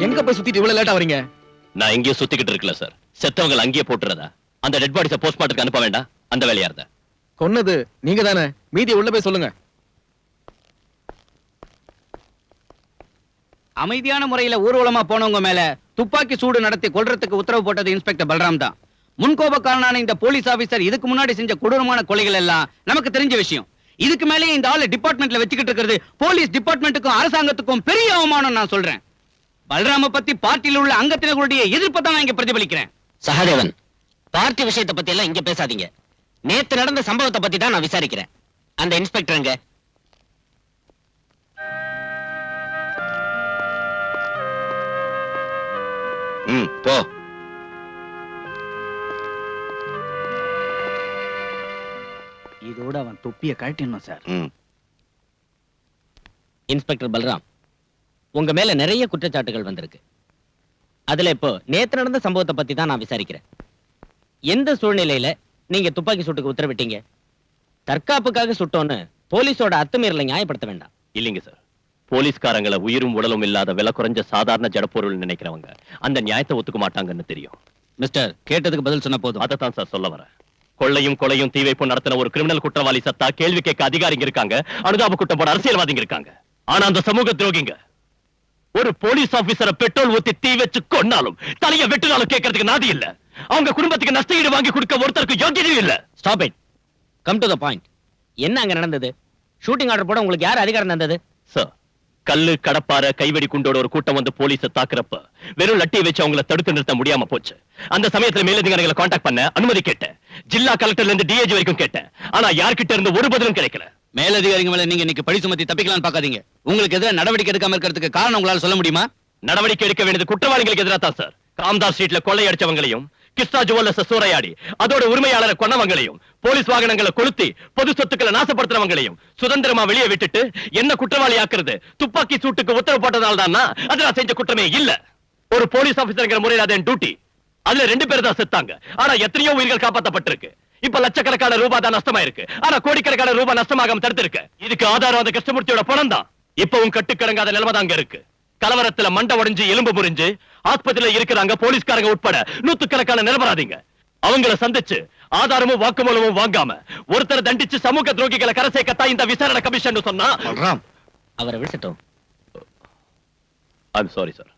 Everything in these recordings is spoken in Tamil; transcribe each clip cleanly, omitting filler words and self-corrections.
எங்க போய் சுத்திட்டு இவ்வளவு லேட்டா வரீங்க? நான் எங்கேயும் சுத்திக்கிட்டு இருக்கல சார். செத்தவங்களை அங்கேயே போட்டுறதா? அந்த டெட் பாடிஸ போஸ்ட்மார்ட்டத்துக்கு அனுப்ப வேண்டாம்? அந்த வேலையா இருந்த கொன்னது நீங்க தானே, மீதி உள்ள போய் சொல்லுங்க. அமைதியான முறையில ஊர்வலமா போனவங்க மேல துப்பாக்கி சூடு நடத்தி கொல்றதுக்கு உத்தரவு போட்டது இன்ஸ்பெக்டர் பல்ராம் தான். முன்கோபக்காரனான இந்த போலீஸ் ஆபீசர் இதுக்கு முன்னாடி செஞ்ச கொடூரமான கொலைகள் எல்லாம் நமக்கு தெரிஞ்ச விஷயம். இதுக்கு மேலே இந்த ஆளு டிபார்ட்மெண்ட்ல வச்சுக்கிட்டு இருக்கிறது போலீஸ் டிபார்ட்மெண்ட்டுக்கும் அரசாங்கத்துக்கும் பெரிய அவமானம். நான் சொல்றேன், பல்ராம பத்தி பார்ட்டியில் உள்ள அங்கத்தினர்களுடைய எதிர்ப்பை தான் நான் இங்க பிரதிபலிக்கிறேன். சகாதேவன், பார்ட்டி விஷயத்தை பத்தி எல்லாம் இங்க பேசாதீங்க. நேத்து நடந்த சம்பவத்தை பத்தி தான் நான் விசாரிக்கிறேன். அந்த இன்ஸ்பெக்டருங்க போ. இதோட அவன் தொப்பியை கழட்டிடணும் சார். இன்ஸ்பெக்டர் பல்ராம், உங்க மேல நிறைய குற்றச்சாட்டுகள் வந்திருக்கு. அதுல இப்போ நேத்து நடந்த சம்பவத்தை பத்தி தான் நான் விசாரிக்கிறேன். எந்த சூழ்நிலையில நீங்க துப்பாக்கி சூட்டுக்கு உத்தரவிட்டீங்க? தற்காப்புக்காக சுட்டோன்னு போலீஸோட அத்துமீறலை நியாயப்படுத்த வேண்டாம். இல்லைங்க சார், போலீஸ்காரங்களை உயிரும் உடலும் இல்லாத விலை குறைஞ்ச சாதாரண ஜடப்பொருள் நினைக்கிறவங்க அந்த நியாயத்தை ஒத்துக்க மாட்டாங்கன்னு தெரியும். மிஸ்டர், கேட்டதுக்கு பதில் சொன்ன போதும். அதைத்தான் சார் சொல்ல வரேன். கொள்ளையும் கொலையும் தீ வைப்பும் நடத்தின ஒரு கிரிமினல் குற்றவாளி சத்தா கேள்வி கேட்க அதிகாரிங்க இருக்காங்க, அனுதாப குற்றம் போட அரசியல்வாதிங்க இருக்காங்க. ஆனா அந்த சமூக துரோகிங்க ஒரு போலீஸ் ஆபீசரை பெட்ரோல் ஊத்தி தீ வச்சு கொன்னாலும் தலைய வெட்டினாலும் கேட்கறதுக்கு நாதி இல்ல. அவங்க குடும்பத்துக்கு நஷ்டஈடு வாங்கி கொடுக்க ஒருத்தருக்கு யோகியதையும் இல்ல. Stop it. Come to the point. என்ன அங்க நடந்தது? ஷூட்டிங் ஆர்டர் போட உங்களுக்கு யார் அதிகாரம் தந்தது? சார், கல்லு கடப்பார கைவெடி குண்டோட ஒரு கூட்டம் வந்து போலீஸை தாக்குறப்ப வெறும் லட்டியை வச்சு அவங்களை தடுத்து நிறுத்த முடியாம போச்சு. அந்த சமயத்துல மேலதிகாரிகளை காண்டாக்ட் பண்ண அனுமதி கேட்டேன். ஜில்லா கலெக்டர்ல இருந்து டிஏஜி வரைக்கும் கேட்டேன். ஆனா யார்கிட்ட இருந்து ஒரு பதிலும் கிடைக்கல. மேலதிகாரிங்க மேல நீங்க இன்னைக்கு பழி சுமத்தி தப்பிக்கலாம்னு பாக்காதீங்க. உங்களுக்கு எதிராக நடவடிக்கை எடுக்காம இருக்கிறதுக்கு காரணம் உங்களால சொல்ல முடியுமா? நடவடிக்கை எடுக்க வேண்டியது குற்றவாளிகளுக்கு எதிராக தான் சார். காம்தார் ஸ்ட்ரீட்ல கொள்ளை அடிச்சவங்களையும், கிருஷ்ணா ஜுவல்லர்ஸ் சூறையாடி அதோட உரிமையாளரை கொன்னவங்களையும், போலீஸ் வாகனங்களை கொளுத்தி பொது சொத்துக்களை நாசப்படுத்துறவங்களையும் சுதந்திரமா வெளியே விட்டுட்டு என்ன குற்றவாளி ஆக்குறது துப்பாக்கி சூட்டுக்கு உத்தரவு போட்டதால் தான் அது நான் செஞ்ச குற்றமே இல்ல. ஒரு போலீஸ் ஆபீசர்ங்கிற முறையில் அது டியூட்டி. அதுல 2 பேர் தான் செத்தாங்க. ஆனா எத்தனையோ உயிர்கள் காப்பாற்றப்பட்டிருக்கு. இப்ப லட்சக்கணக்கான ரூபாய் தான் நஷ்டமாயிருக்கு. ஆனா கோடிக்கணக்கான ரூபாய் நஷ்டமாகாம தடுத்திருக்கு. இதுக்கு ஆதாரம் அந்த கிருஷ்ணமூர்த்தியோட பணம் தான். இப்பவும் கட்டுக்கடங்காத நிலைமை தான் அங்க இருக்கு. கலவரத்துல மண்டை உடைஞ்சு எலும்பு முறிஞ்சு ஆஸ்பத்திரியில இருக்கிறாங்க போலீஸ்காரங்க உட்பட நூத்துக்கணக்கான நிரபராதிங்க. அவங்கள சந்திச்சு ஆதாரமும் வாக்குமூலமும் வாங்காம ஒருத்தரை தண்டிச்சு சமூக துரோகிகளை கரை சேர்க்கத்தான் இந்த விசாரணை கமிஷன் சொன்னா. அவரை விடுசட்டும். I'm sorry sir.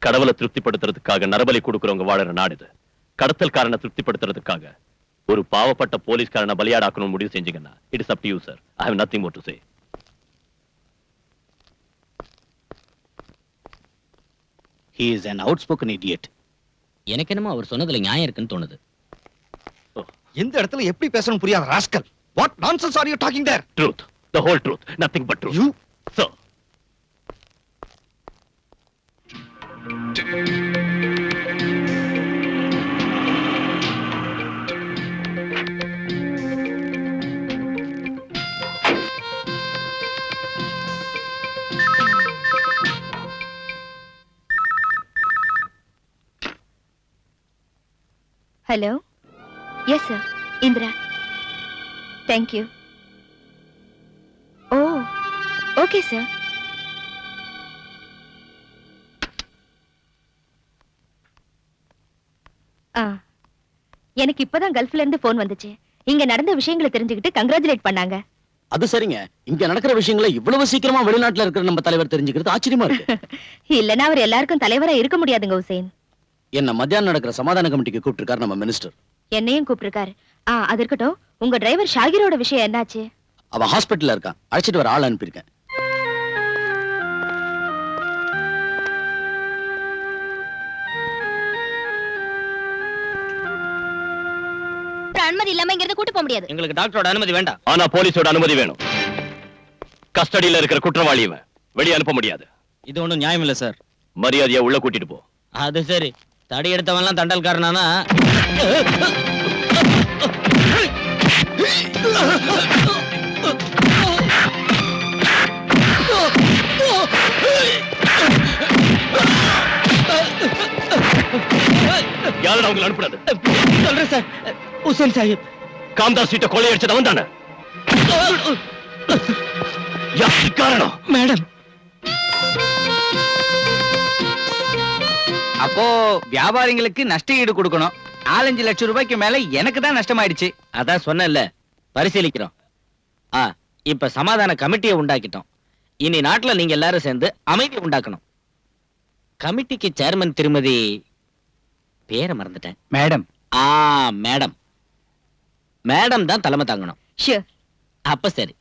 கடவுளை திருப்திப்படுத்துறதுக்காக நரபலி கொடுக்கிறவங்க வாழற நாடு இது. கடத்தல்காரனை திருப்திப்படுத்துறதுக்காக ஒரு பாவப்பட்ட போலீஸ்காரனை பலியாடாக்கணும் முடிவு செஞ்சீங்கன்னா it is up to you sir. I have nothing more to say. He is an outspoken idiot. எனக்கு என்னமோ அவர் சொன்னதுல நியாயம் இருக்குன்னு தோணுது. எந்த இடத்துல எப்படி பேசணும் புரியாத rascal. What nonsense are you talking there? Truth, the whole truth, nothing but truth. You, sir. Hello. Yes, sir. Indra. Thank you. Oh, okay, sir. எனக்கு இப்பதான் கல்ஃப்ல இருந்து போன் வந்துச்சு. இங்க நடந்த விஷயங்களை தெரிஞ்சுக்கிட்டு கங்க்ராச்சுலேட் பண்ணாங்க. அது சரிங்க. இங்க நடக்கிற விஷயங்களை இவ்வளவு சீக்கிரமா வெளிநாட்டுல இருக்கிற நம்ம தலைவர் தெரிஞ்சுக்கிறது ஆச்சரியமா இருக்கு. இல்லனா அவர் எல்லாருக்கும் தலைவரா இருக்க முடியாதுங்க ஹுசைன். என்ன மத்தியானம் நடக்கிற சமாதான கமிட்டிக்கு கூப்பிட்டிருக்காரு நம்ம மினிஸ்டர். என்னையும் கூப்பிட்டிருக்காரு. அது இருக்கட்டும், உங்க டிரைவர் ஷாகிரோட விஷயம் என்னாச்சு? அவன் ஹாஸ்பிட்டல்ல இருக்கான். அழைச்சிட்டு வர ஆள் அனுப்பியிருக்கேன். அனுமதி இல்லாம இங்க கூட்டி போக முடியாது. எங்களுக்கு டாக்டரோட அனுமதி வேண்டாம். ஆனா போலீஸோட அனுமதி வேணும். கஸ்டடியில இருக்கிற குற்றவாளியை வெளியே அனுப்ப முடியாது. இது ஒண்ணும் நியாயம் இல்ல சார். மரியாதையா உள்ள கூட்டிட்டு போ. அது சரி. தடி எடுத்தவன் எல்லாம் தண்டல்காரனானா? யாரும் அவங்களை அனுப்புறது? சொல்றேன் சார். ஹுசைன் சாஹிப். காம்தார் ஸ்ட்ரீட்டை கொள்ளையடிச்சது அவன் தானே? யாருக்கு காரணம்? மேடம். அப்போ வியாபாரிங்களுக்கு நஷ்ட ஈடு கொடுக்கணும். 4-5 லட்சம் ரூபாய்க்கு மேல எனக்கு தான் நஷ்டமாயிடுச்சு. அதான் சொன்னேன்ல, பரிசீலிக்கிறோம். இப்ப சமாதான கமிட்டியை உண்டாக்கிட்டோம். இனி நாட்டுல நீங்க எல்லாரும் சேர்ந்து அமைதி உண்டாக்கணும். கமிட்டிக்கு சேர்மன் திருமதி பேரை மறந்துட்டேன். மேடம். மேடம். மேடம் தான் தலைமை தாங்கணும். ஷூர். அப்ப சரி.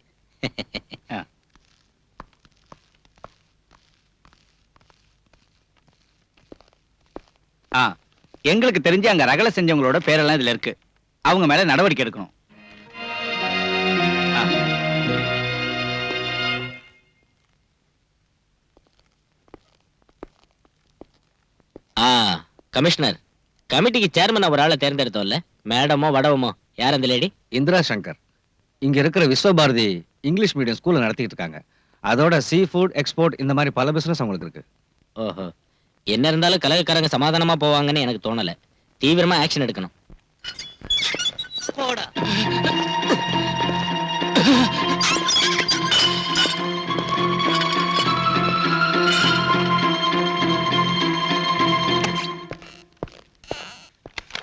எங்களுக்கு தெரிஞ்சு அங்க ரகலை செஞ்சவங்களோட பேரெல்லாம் இதுல இருக்கு. அவங்க மேல நடவடிக்கை எடுக்கணும். கமிஷனர், கமிட்டிக்கு சேர்மன் ஒரு ஆளை தேர்ந்தெடுத்தோம்ல, மேடமோ வடவமோ யார் அந்த லேடி? இந்திரா சங்கர். இங்க இருக்கிற விஸ்வபாரதி இங்கிலீஷ் மீடியம் ஸ்கூல்ல நடத்திட்டு இருக்காங்க. அதோட சீ ஃபுட் எக்ஸ்போர்ட் இந்த மாதிரி பல பிசினஸ் அவங்களுக்கு இருக்கு. ஓஹோ. என்ன இருந்தாலும் கலகக்காரங்க சமாதானமா போவாங்கன்னு எனக்கு தோணல. தீவிரமா ஆக்ஷன் எடுக்கணும்.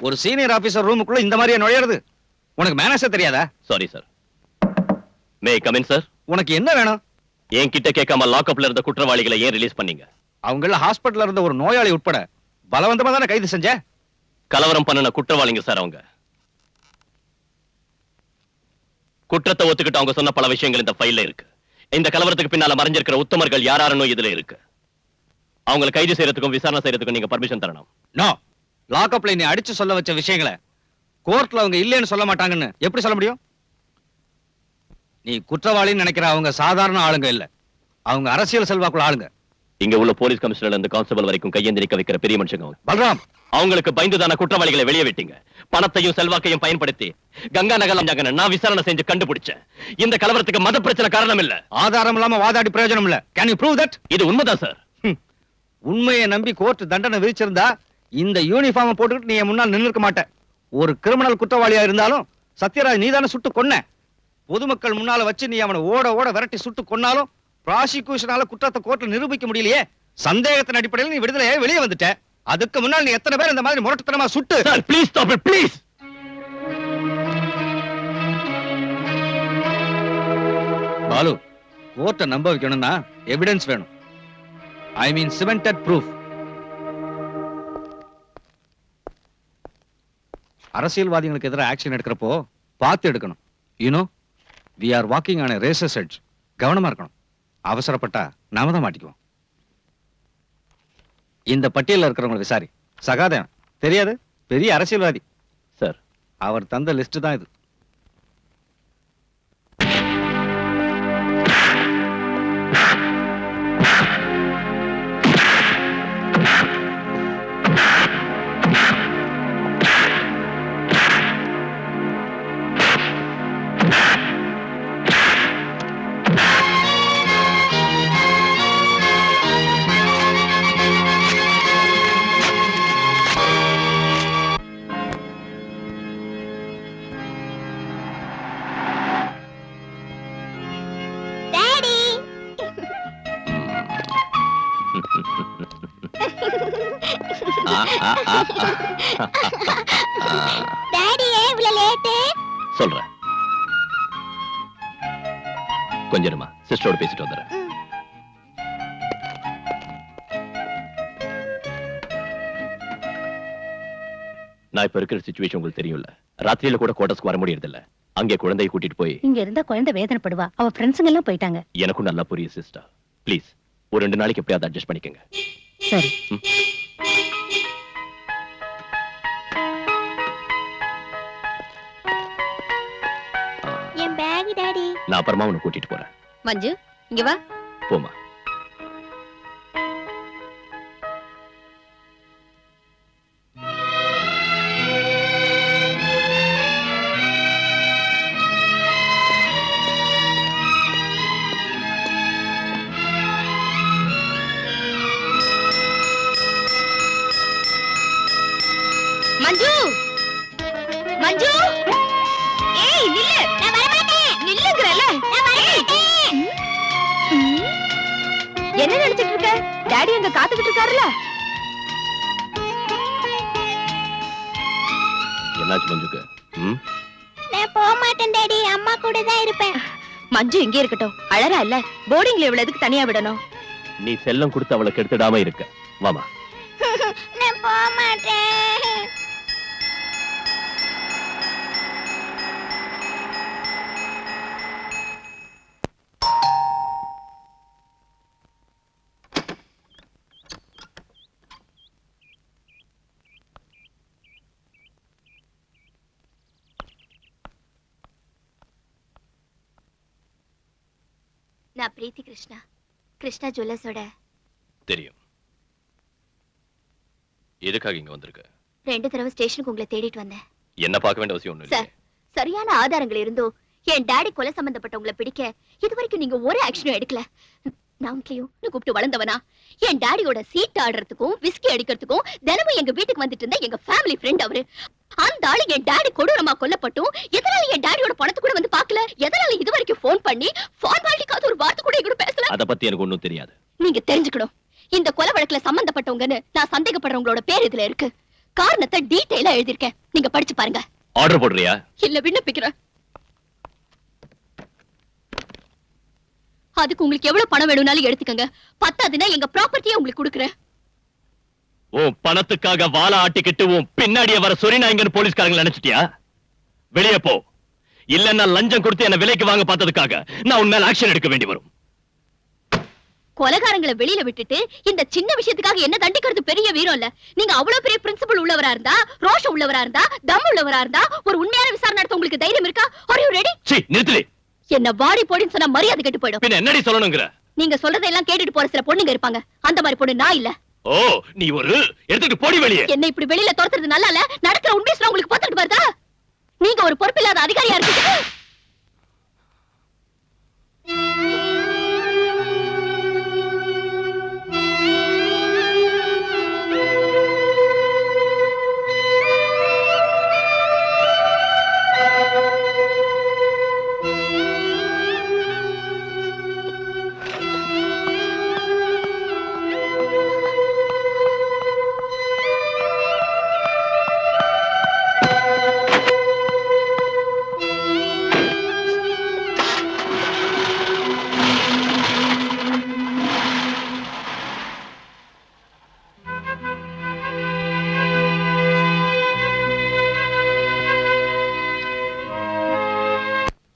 ஒரு சீனியர் ஆபீசர் ரூமுக்குள்ள இந்த மாதிரியே நுழையிறது? உனக்கு மேனேஜர் தெரியாதா? Sorry sir. May come in sir. உனக்கு என்ன வேணும்? என்கிட்ட கேட்காம லாக்அப்ல இருந்த குற்றவாளிகளை ஏன் ரிலீஸ் பண்ணீங்க? அவங்கள ஹாஸ்பிடல்ல இருந்த ஒரு நோயாளி உட்பட பலவந்தமா தானே கைது செஞ்ச? கலவரம் பண்ணின குற்றவாளிங்க சார் அவங்க. குற்றத்தை ஒத்துக்கிட்டு அவங்க சொன்ன பல விஷயங்கள் இந்த ஃபைல்ல இருக்கு. இந்த கலவரத்துக்கு பின்னால மறைஞ்சிருக்கிற உத்தமர்கள் யாராருன்னு இதுல இருக்கு. அவங்களை கைது செய்யறதுக்கும் விசாரணை செய்யறதுக்கும் நீங்க பர்மிஷன் தரணும். நோ. லாக்அப்ல நீ அடிச்சு சொல்ல வச்ச விஷயங்களை கோர்ட்ல அவங்க இல்லைன்னு சொல்ல மாட்டாங்கன்னு எப்படி சொல்ல முடியும்? நீ குற்றவாளின்னு நினைக்கிற அவங்க சாதாரண ஆளுங்க இல்ல. அவங்க அரசியல் செல்வாக்குள்ள ஆளுங்க. இங்க உள்ள போலீஸ் கமிஷனர்ல இருந்து கான்ஸ்டபிள் வரைக்கும் கையெந்திரிக்க வைக்கிற பெரிய மனுஷங்க அவங்க. பல்ராம், அவங்களுக்கு பயந்துதான குற்றவாளிகளை வெளியே விட்டீங்க. பணத்தையும் செல்வாக்கையும் பயன்படுத்தி கங்கா நகர் நான் விசாரணை செஞ்சு கண்டுபிடிச்சேன். இந்த கலவரத்துக்கு மத பிரச்சனை காரணம் இல்ல. ஆதாரம் இல்லாம வாதாடி பிரயோஜனம் இல்ல. Can you prove that? இது உண்மைதான் சார். உண்மையை நம்பி கோர்ட் தண்டனை விதிச்சிருந்தா இந்த யூனிஃபார்ம் போட்டுக்கிட்டு நீ முன்னால் நின்று இருக்க மாட்ட. ஒரு கிரிமினல் குற்றவாளியா இருந்தாலும் சத்யராஜ் நீதான சுட்டு கொன்ன. பொதுமக்கள் முன்னால வச்சு நீ அவனை ஓட ஓட விரட்டி சுட்டு கொன்னாலும் ப்ராசிக்யூஷனால குற்றத்தை கோர்ட்ல நிரூபிக்க முடியலையே. சந்தேகத்தின் அடிப்படையில் நீ விடுதலையே வெளியே வந்துட்ட. அதுக்கு முன்னால் நீ எத்தனை பேர் இந்த மாதிரி முரட்டுத்தனமா சுட்டு? Sir please stop it please. Balu, கோர்ட்டை நம்ப வைக்கணும்னா எவிடன்ஸ் வேணும். I mean cemented proof. அரசியல்வாதிகளுக்கு எதிராக ஆக்ஷன் எடுக்கிறப்போ பார்த்து எடுக்கணும். You know, we are walking on a razor's edge. கவனமா இருக்கணும். அவசரப்பட்டா நாம தான் மாட்டிக்குவோம். இந்த பட்டியல்ல இருக்கிறவங்களை விசாரி. சகாதேவன் தெரியாது? பெரிய அரசியல்வாதி சார். அவர் தந்த லிஸ்ட் தான் இது. சொல்றேன். கொஞ்சமா சிஸ்டரோட பேசிட்டு வந்துடுறேன். நான் இப்ப இருக்கிற சிச்சுவேஷன் உங்களுக்கு தெரியும்ல. ராத்திரியில கூட கோட்டஸ்க்கு வர முடியறது இல்ல. அங்கே குழந்தையை கூட்டிட்டு போய் இங்க இருந்தா குழந்தை வேதனைப்படுவா. அவ ஃப்ரெண்ட்ஸுங்க எல்லாம் போயிட்டாங்க. எனக்கும் நல்லா புரியும் சிஸ்டர். ப்ளீஸ் ஒரு 2 நாளைக்கு எப்படியாவது அட்ஜஸ்ட் பண்ணிக்கங்க. சரி. என் பேக் டாடி. நான் அப்புறமா உன்னை கூட்டிட்டு போறேன். மஞ்சு இங்க வா. போமா. மஞ்சு, மஞ்சு, ஏய் நில்லு. நான் வர மாட்டேன். நில்லுங்கறல. நான் வர மாட்டேன். என்ன நினைச்சிட்டு இருக்க? டாடி அங்க காத்துக்கிட்டு இருக்காருல. என்னாச்சு மஞ்சுக்கு? ம்? நான் போக மாட்டேன் டாடி, அம்மா கூட தான் இருப்பேன். மஞ்சு இங்கே இருக்கட்டும், அழறா இல்ல. போர்டிங்ல இவ்வளவு எதுக்கு தனியா விடணும்? நீ செல்லம் கொடுத்து அவளை கெடுத்துடாம இருக்க. வாமா. நான் போக மாட்டேன். நான் பிரீத்தி கிருஷ்ணா, கிருஷ்ணா ஜுவல்லர்ஸோட. தெரியும். எதுக்காக இங்க வந்திருக்க? 2 தடவை ஸ்டேஷனுக்கு உங்களை தேடிட்டு வந்தேன். என்ன பார்க்க வேண்டிய அவசியம் ஒண்ணும் சார், இல்லையே. சரியான ஆதாரங்கள் இருந்தோ என் டாடி கொலை சம்பந்தப்பட்டவங்களை பிடிக்க இதுவரைக்கும் நீங்க ஒரு ஆக்ஷனும் எடுக்கல. நாமளையும் கூப்பிட்டு வளர்ந்தவனா? என் டாடியோட சீட் ஆடுறதுக்கும் விஸ்கி அடிக்கிறதுக்கும் தினமும் எங்க வீட்டுக்கு வந்துட்டு இருந்த எங்க ஃபேமிலி ஃப்ரெண்ட் அவரு. அந்த ஆளு என் டாடி கொடூரமா கொல்லப்பட்டும் எதனால என் டாடியோட பணத்தை கூட வந்து பார்க்கல? எதனால இதுவரைக்கும் ஃபோன் பண்ணி ஃபார்மாலிட்டிக்காக ஒரு வார்த்தை கூட கூட பேசல? அத பத்தி எனக்கு ஒண்ணும் தெரியாது. நீங்க தெரிஞ்சுக்கணும். இந்த கொலை வழக்குல சம்பந்தப்பட்டவங்கன்னு நான் சந்தேகப்படுறவங்களோட பேர் இதுல இருக்கு. காரணத்தை டீடைலா எழுதிருக்கேன், நீங்க படிச்சு பாருங்க. ஆர்டர் போடுறியா? இல்ல, விண்ணப்பிக்கிறேன். அதுக்கு உங்களுக்கு எவ்வளவு பணம் வேணும்னாலும் எடுத்துக்கங்க. பத்தாதுன்னா எங்க ப்ராப்பர்ட்டியை உங்களுக்கு கொடுக்குறேன். உன் பணத்துக்காக வாழை ஆட்டிக்கிட்டு உன் பின்னாடியே வர சொரிநாயங்கன்னு போலீஸ்காரங்க நினைச்சிட்டியா? வெளியே போ. இல்லன்னா லஞ்சம் கொடுத்து என்ன விலைக்கு வாங்க பார்த்ததுக்காக நான் உன் மேல ஆக்ஷன் எடுக்க வேண்டி வரும். கொலைகாரங்களை வெளியில விட்டுட்டு இந்த சின்ன விஷயத்துக்காக என்ன தண்டிக்கிறது பெரிய வீரம் இல்ல. நீங்க அவ்வளவு பெரிய பிரின்சிபல் உள்ளவரா இருந்தா, ரோஷம் உள்ளவரா இருந்தா, தம் உள்ளவரா இருந்தா ஒரு உண்மையான விசாரணை நடத்த உங்களுக்கு தைரியம் இருக்கா? Are you ready? சீ, நிறுத்துடி. என்ன வாடி போடின்னு சொன்னா மரியாதை கெட்டு போயிடும். பின்ன என்னடி சொல்லணும்ங்கற? நீங்க சொல்றதெல்லாம் கேட்டுட்டு போற சில பொண்ணுங்க இருப்பாங்க. அந்த மாதிரி பொண்ணு நான் இல்ல. ஓ, நீ ஒரு எடுத்துட்டு போடி வெளியே. என்ன இப்படி வெளியில துரத்துறது நல்லா இல்ல. நடக்கிற உண்மையை சொன்னா உங்களுக்கு பார்த்துட்டு வருதா? நீங்க ஒரு பொறுப்பில்லாத அதிகாரியா இருக்கீங்க.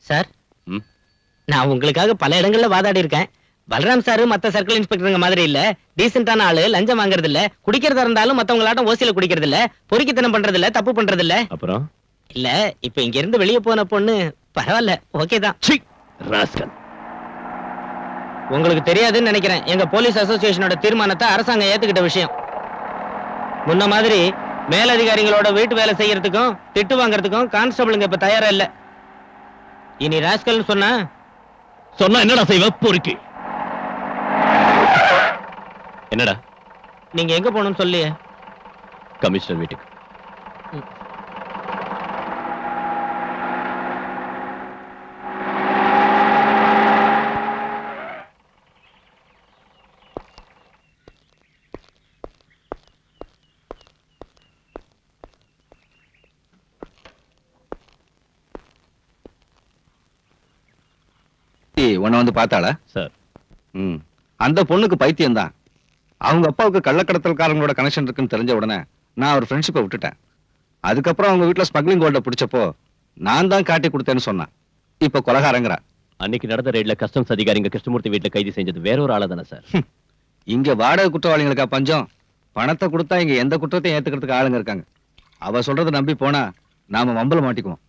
சார், ம்? நான் உங்களுக்காக பல இடங்கள்ல வாதாடி இருக்கேன். பலராம் சார் மத்த சர்க்கிள் இன்ஸ்பெக்டருங்க மாதிரி இல்ல. டீசென்டான ஆளு, லஞ்சம் வாங்குறது இல்ல, குடிக்கிறதா இருந்தாலும் மத்தவங்களாட்டம் ஓசியில குடிக்கிறது இல்ல, பொறுக்கித்தனம் பண்றது இல்ல, தப்பு பண்றது இல்ல. அப்புறம் இல்ல, இப்ப இங்க இருந்து வெளியே போன பொண்ணு பரவாயில்ல, ஓகே தான். சீ, ராஸ்கல். உங்களுக்கு தெரியாதுன்னு நினைக்கிறேன், எங்க போலீஸ் அசோசியேஷனோட தீர்மானத்தை அரசாங்கம் ஏத்துக்கிட்ட விஷயம். முன்ன மாதிரி மேலதிகாரிகளோட வீட்டு வேலை செய்யறதுக்கும் திட்டு வாங்குறதுக்கும் கான்ஸ்டபிளுங்க இப்ப தயாரா இல்ல. இனி ராஸ்கல் சொன்னா என்னடா செய்வ? பொறுக்கி. என்னடா? நீங்க எங்க போகணும்னு சொல்லியே. கமிஷனர் வீட்டுக்கு. உன்னை வந்து பார்த்தாளா? சார், அந்த பொண்ணுக்கு பைத்தியம் தான். அவங்க அப்பாவுக்கு கள்ளக்கடத்தல்காரங்களோட கனெக்ஷன் இருக்குன்னு தெரிஞ்ச உடனே நான் ஒரு ஃப்ரெண்ட்ஷிப்பை விட்டுட்டேன். அதுக்கப்புறம் அவங்க வீட்டுல ஸ்மக்லிங் கோல்ட பிடிச்சப்போ நான் தான் காட்டி கொடுத்தேன்னு சொன்னான். இப்ப கொலகாரங்கிறா. அன்னைக்கு நடந்த ரெய்ட்ல கஸ்டம்ஸ் அதிகாரிங்க கிருஷ்ணமூர்த்தி வீட்டுல கைது செஞ்சது வேற ஒரு ஆளா தானே சார்? இங்க வாடகை குற்றவாளிகளுக்கா பஞ்சம்? பணத்தை கொடுத்தா இங்க எந்த குற்றத்தையும் ஏத்துக்கிறதுக்கு ஆளுங்க இருக்காங்க. அவ சொல்றதை நம்பி போனா நாம மம்பல மாட்டிக்குவோம்.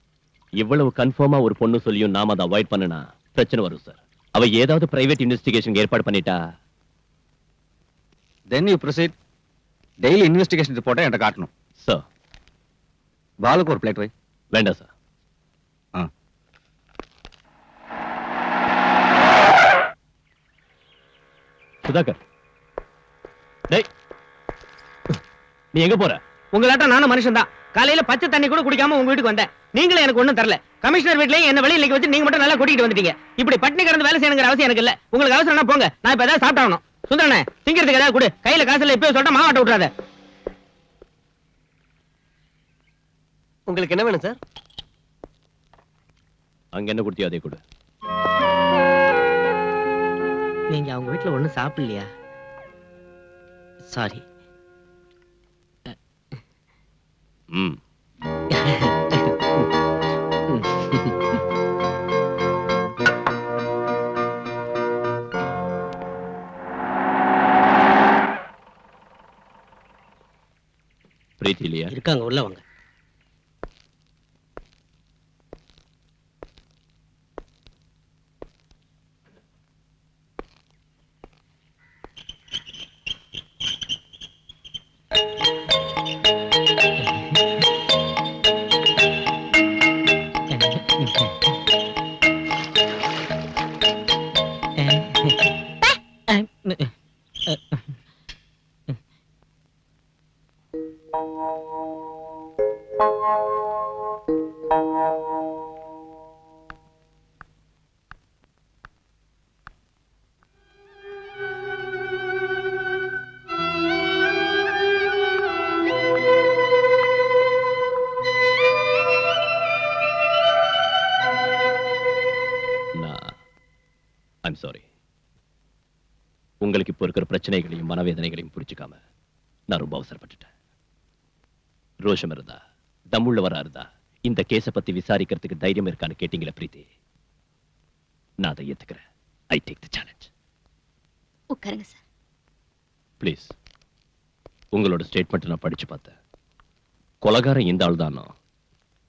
இவ்வளவு கன்ஃபார்மா ஒரு பொண்ணு சொல்லியும் நாம அதை அவாய்ட் பண்ணனா பிரச்சனை வரும் சார். அவ ஏதாவது பிரைவேட் இன்வெஸ்டிகேஷன் ஏற்பாடு பண்ணிட்டா then you proceed. Daily investigation ரிப்போர்ட்டை என்கிட்ட காட்டணும். சார். பாலுக்கு ஒரு பிளேட் வை. வேண்டாம் சார். சுதாகர், டேய், நீ எங்க போற? உங்களாட்டம் நானும் மனுஷன் தான். காலையில பச்சை தண்ணி கூட குடிக்காம உங்க வீட்டுக்கு வந்தேன். நீங்களே எனக்கு ஒண்ணும் தரல. கமிஷனர் வீட்லயே என்ன வெளியில நிக்க வச்சு நீங்க மட்டும் நல்லா கூட்டிட்டு வந்துட்டீங்க. இப்படி பட்டினி கிடந்து வேலை செய்யணுங்கிற அவசியம் எனக்கு இல்ல. உங்களுக்கு அவசரம்னா போங்க, நான் இப்ப ஏதாவது சாப்பிட்டாகணும். சுந்தரனே, திங்கிறதுக்கு ஏதாவது கொடு. கையில காசு இல்ல, இப்பவே சொல்லிட்டு மாவாட்ட விட்டுறாத. உங்களுக்கு என்ன வேணும் சார்? அங்க என்ன கொடுத்தியோ அதே கொடு. நீங்க அவங்க வீட்ல ஒண்ணும் சாப்பிடலையா? சாரி. ம். பிரீத்தி இல்லையா? இருக்காங்க, உள்ள வாங்க. I'm sorry. உங்களுக்கு இப்போ இருக்கிற பிரச்சனைகளையும் மனவேதனைகளையும் புரிஞ்சுக்காம நான் ரொம்ப அவசரப்பட்டுட்டேன். ரோஷம் இருந்தா, தம்முள்ளவரா இருந்தா இந்த கேஸை பத்தி விசாரிக்கிறதுக்கு தைரியம் இருக்கான்னு கேட்டீங்களா பிரீத்தி? நான் அதை ஏத்துக்கிறேன். I take the challenge. உட்காருங்க சார். ப்ளீஸ். உங்களோட ஸ்டேட்மெண்ட் நான் படிச்சு பார்த்தேன். கொலகாரம் இந்த ஆள் தானோ,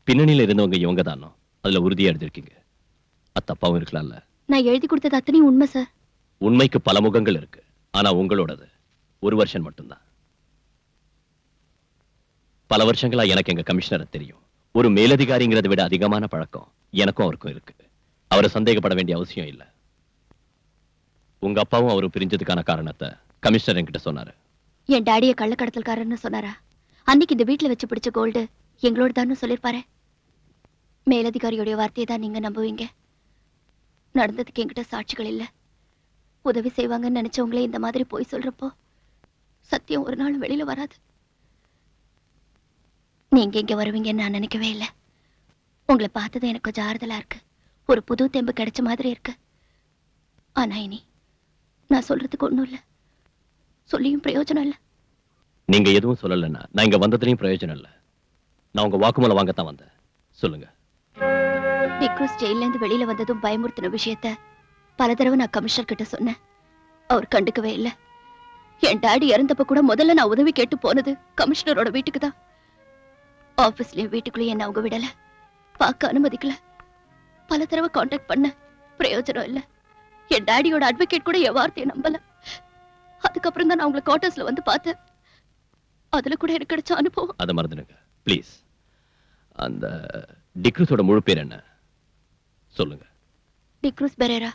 பின்னணியில இருந்தவங்க இவங்க தானோ, அதுல உறுதியா எழுதிருக்கீங்க. அது தப்பாவும் இருக்கலாம்ல? நான் எழுதி கொடுத்தது அத்தனையும் உண்மை சார். உண்மைக்கு பல முகங்கள் இருக்கு. ஆனா உங்களோடது ஒரு வருஷம் மட்டும்தான். பல வருஷங்களா எனக்கு எங்க கமிஷனரை தெரியும். ஒரு மேலதிகாரிங்கிறத விட அதிகமான பழக்கம் எனக்கும் அவருக்கும் இருக்கு. அவரை சந்தேகப்பட வேண்டிய அவசியம் இல்லை. உங்க அப்பாவும் அவரும் பிரிஞ்சதுக்கான காரணத்தை கமிஷனர் என்கிட்ட சொன்னாரு. என் டாடியை கள்ளக்கடத்தல்காரன்னு சொன்னாரா? அன்னைக்கு இந்த வீட்டுல வச்சு பிடிச்ச கோல்டு எங்களோட தான் சொல்லிருப்பாரு. மேலதிகாரியோடைய வார்த்தையை தான் நீங்க நம்புவீங்க. நடந்ததுக்கு என்கிட்ட சாட்சிகள் இல்ல. உதவி செய்வாங்கன்னு நினைச்சவங்களே இந்த மாதிரி போய் சொல்றப்போ சத்தியம் ஒரு நாள் வெளியில வராது. நீங்க இங்க வருவீங்கன்னு நான் நினைக்கவே இல்லை. உங்களை பார்த்தது எனக்கு கொஞ்சம் ஆறுதலா இருக்கு. ஒரு புது தெம்பு கிடைச்ச மாதிரி இருக்கு. ஆனா இனி நான் சொல்றதுக்கு ஒண்ணும் இல்ல, சொல்லியும் பிரயோஜனம் இல்ல. நீங்க எதுவும் சொல்லலன்னா நான் இங்க வந்ததுலயும் பிரயோஜனம் இல்ல. நான் உங்க வாக்குமூலம் வாங்கத்தான் வந்தேன். சொல்லுங்க. டிக்ரூஸ் ஜெயில இருந்து வெளியில வந்ததும் பயமுறுத்தின விஷயத்த பல தடவை நான் கமிஷனர் கிட்ட சொன்னேன். அவர் கண்டுக்கவே இல்ல. என் டாடி இறந்தப்ப கூட முதல்ல நான் உதவி கேட்டு போனது கமிஷனரோட வீட்டுக்கு தான். ஆபீஸ்லயும் வீட்டுக்குள்ளேயும் என்ன அவங்க விடல, பார்க்க அனுமதிக்கல. பல தடவை கான்டாக்ட் பண்ண, பிரயோஜனம் இல்ல. என் டாடியோட அட்வொகேட் கூட என் வார்த்தையை நம்பல. அதுக்கப்புறம் தான் நான் உங்களை குவார்டர்ஸ்ல வந்து பார்த்தேன். அதுல கூட எனக்கு கிடைச்ச அனுபவம். அதை மறந்துடுங்க ப்ளீஸ். அந்த டிக்ரூஸோட முழு பேர் என்ன சொல்லுங்க. டிக்ரூஸ் பெரேரா.